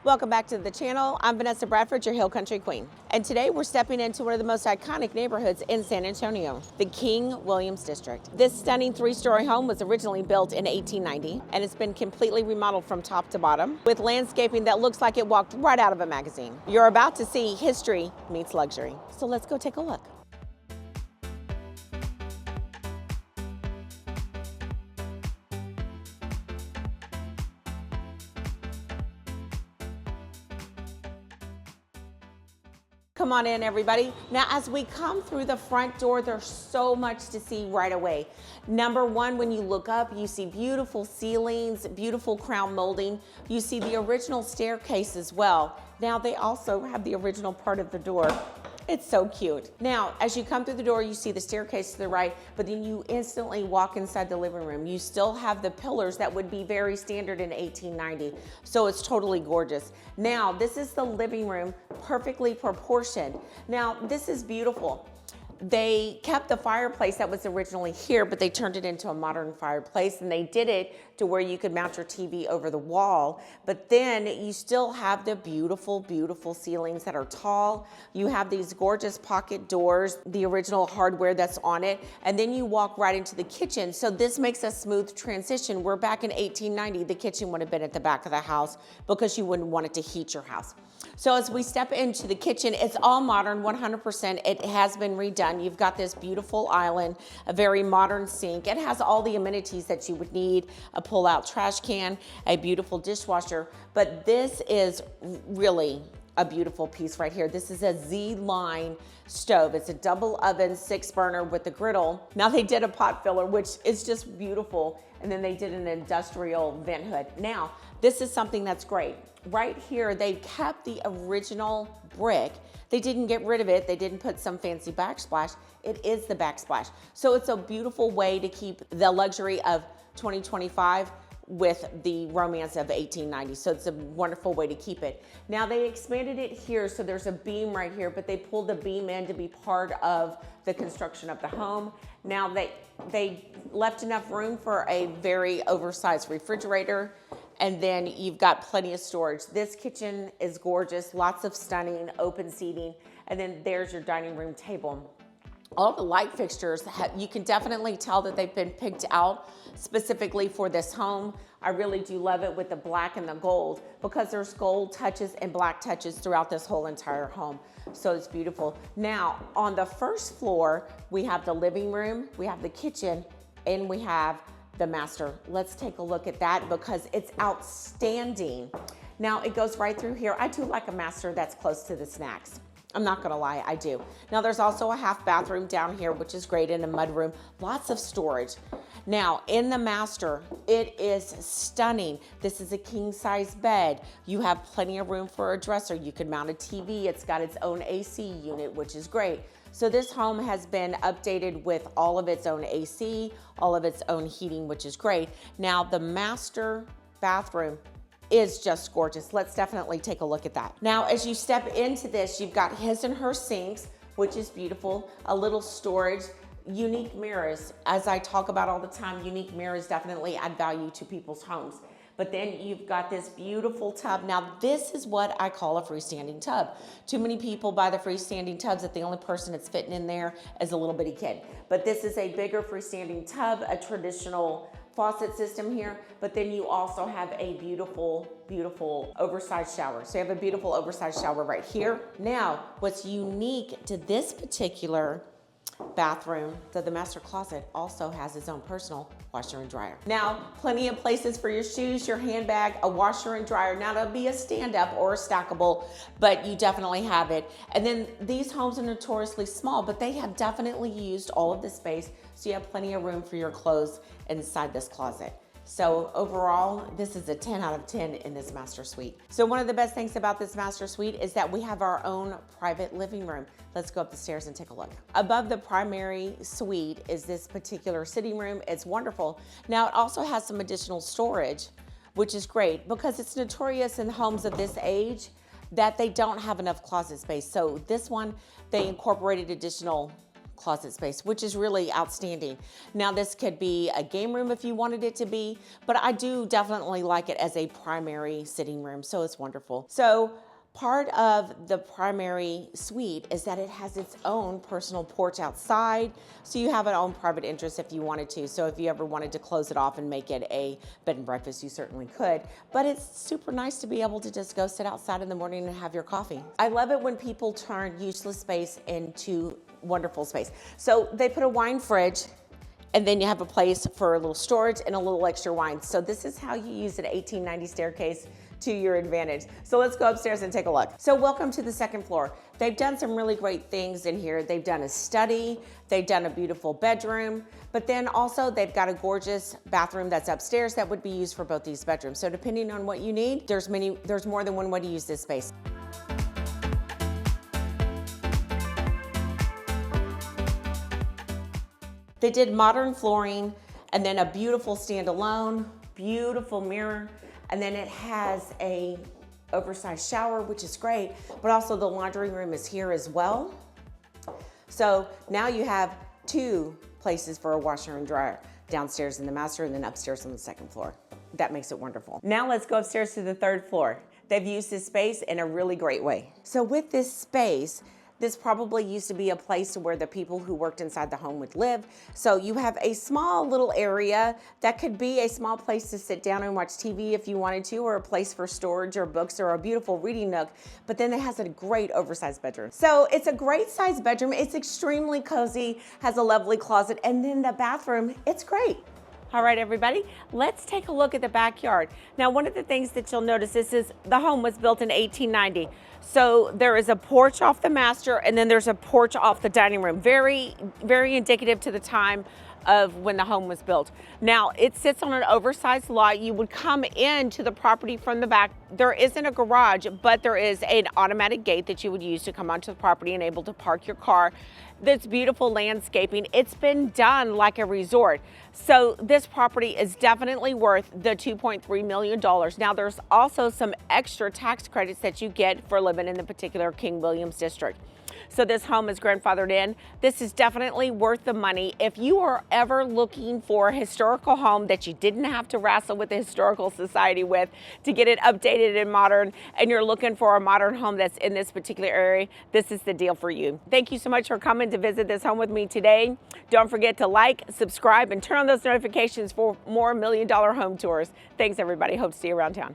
Welcome back to the channel. I'm Vanessa Bradford, your Hill Country Queen. And today we're stepping into one of the most iconic neighborhoods in San Antonio, the King Williams District. This stunning three-story home was originally built in 1890, and it's been completely remodeled from top to bottom with landscaping that looks like it walked right out of a magazine. You're about to see history meets luxury. So let's go take a look. Come on in, everybody. Now, as we come through the front door, there's so much to see right away. Number one, when you look up, you see beautiful ceilings, beautiful crown molding. You see the original staircase as well. Now, they also have the original part of the door. It's so cute. Now, as you come through the door, you see the staircase to the right, but then you instantly walk inside the living room. You still have the pillars that would be very standard in 1890, so it's totally gorgeous. Now, this is the living room, perfectly proportioned. Now, this is beautiful. They kept the fireplace that was originally here, but they turned it into a modern fireplace, and they did it to where you could mount your TV over the wall. But then you still have the beautiful, beautiful ceilings that are tall. You have these gorgeous pocket doors, the original hardware that's on it, and then you walk right into the kitchen. So this makes a smooth transition. Where back in 1890, the kitchen would have been at the back of the house because you wouldn't want it to heat your house. So as we step into the kitchen, it's all modern, 100%. It has been redone. You've got this beautiful island, a very modern sink. It has all the amenities that you would need, a pull-out trash can, a beautiful dishwasher. But this is really a beautiful piece right here. This is a Zline stove. It's a double oven, 6-burner with the griddle. Now they did a pot filler, which is just beautiful. And then they did an industrial vent hood. Now, this is something that's great. Right here, they kept the original brick. They didn't get rid of it. They didn't put some fancy backsplash. It is the backsplash. So it's a beautiful way to keep the luxury of 2025 with the romance of 1890. So it's a wonderful way to keep it. Now they expanded it here, so there's a beam right here, but they pulled the beam in to be part of the construction of the home. Now they left enough room for a very oversized refrigerator, and then you've got plenty of storage. This kitchen is gorgeous, lots of stunning open seating, and then there's your dining room table. All the light fixtures, you can definitely tell that they've been picked out specifically for this home. I really do love it with the black and the gold because there's gold touches and black touches throughout this whole entire home. So it's beautiful. Now, on the first floor, we have the living room, we have the kitchen, and we have the master. Let's take a look at that because it's outstanding. Now, it goes right through here. I do like a master that's close to the snacks. I'm not gonna lie, I do. Now there's also a half bathroom down here, which is great, in a mud room, lots of storage. Now in the master, it is stunning. This is a king size bed. You have plenty of room for a dresser. You can mount a TV. It's got its own AC unit, which is great. So this home has been updated with all of its own AC, all of its own heating, which is great. Now the master bathroom is just gorgeous. Let's definitely take a look at that. Now, as you step into this, you've got his and her sinks, which is beautiful, a little storage, unique mirrors. As I talk about all the time, unique mirrors definitely add value to people's homes. But then you've got this beautiful tub. Now, this is what I call a freestanding tub. Too many people buy the freestanding tubs that the only person that's fitting in there is a little bitty kid. But this is a bigger freestanding tub, a traditional faucet system here, but then you also have a beautiful, beautiful oversized shower. So you have a beautiful oversized shower right here. Now, what's unique to this particular bathroom, so the master closet also has its own personal washer and dryer. Now, plenty of places for your shoes, your handbag, a washer and dryer. Now, that'll be a stand-up or a stackable, but you definitely have it. And then these homes are notoriously small, but they have definitely used all of the space, so you have plenty of room for your clothes inside this closet. So overall, this is a 10 out of 10 in this master suite. So one of the best things about this master suite is that we have our own private living room. Let's go up the stairs and take a look. Above the primary suite is this particular sitting room. It's wonderful. Now it also has some additional storage, which is great because it's notorious in homes of this age that they don't have enough closet space. So this one, they incorporated additional closet space, which is really outstanding. Now this could be a game room if you wanted it to be, but I do definitely like it as a primary sitting room, so it's wonderful. So part of the primary suite is that it has its own personal porch outside, so you have an own private interest if you wanted to. So if you ever wanted to close it off and make it a bed and breakfast, you certainly could. But it's super nice to be able to just go sit outside in the morning and have your coffee. I love it when people turn useless space into wonderful space. So they put a wine fridge, and then you have a place for a little storage and a little extra wine. So this is how you use an 1890 staircase to your advantage. So let's go upstairs and take a look. So welcome to the second floor. They've done some really great things in here. They've done a study, they've done a beautiful bedroom, but then also they've got a gorgeous bathroom that's upstairs that would be used for both these bedrooms. So depending on what you need, there's more than one way to use this space. They did modern flooring and then a beautiful standalone, beautiful mirror, and then it has a oversized shower, which is great, but also the laundry room is here as well. So now you have two places for a washer and dryer, downstairs in the master and then upstairs on the second floor. That makes it wonderful. Now let's go upstairs to the third floor. They've used this space in a really great way. So with this space, this probably used to be a place where the people who worked inside the home would live. So you have a small little area that could be a small place to sit down and watch TV if you wanted to, or a place for storage or books or a beautiful reading nook. But then it has a great oversized bedroom. So it's a great sized bedroom. It's extremely cozy, has a lovely closet, and then the bathroom, it's great. All right, everybody, let's take a look at the backyard. Now, one of the things that you'll notice is the home was built in 1890. So there is a porch off the master, and then there's a porch off the dining room. Very, very indicative to the time of when the home was built. Now, it sits on an oversized lot. You would come into the property from the back. There isn't a garage, but there is an automatic gate that you would use to come onto the property and able to park your car. That's beautiful landscaping. It's been done like a resort. So this property is definitely worth the $2.3 million. Now, there's also some extra tax credits that you get for living in the particular King Williams district. So this home is grandfathered in. This is definitely worth the money. If you are ever looking for a historical home that you didn't have to wrestle with the Historical Society with to get it updated and modern, and you're looking for a modern home that's in this particular area, this is the deal for you. Thank you so much for coming to visit this home with me today. Don't forget to like, subscribe, and turn on those notifications for more $1 million home tours. Thanks, everybody. Hope to see you around town.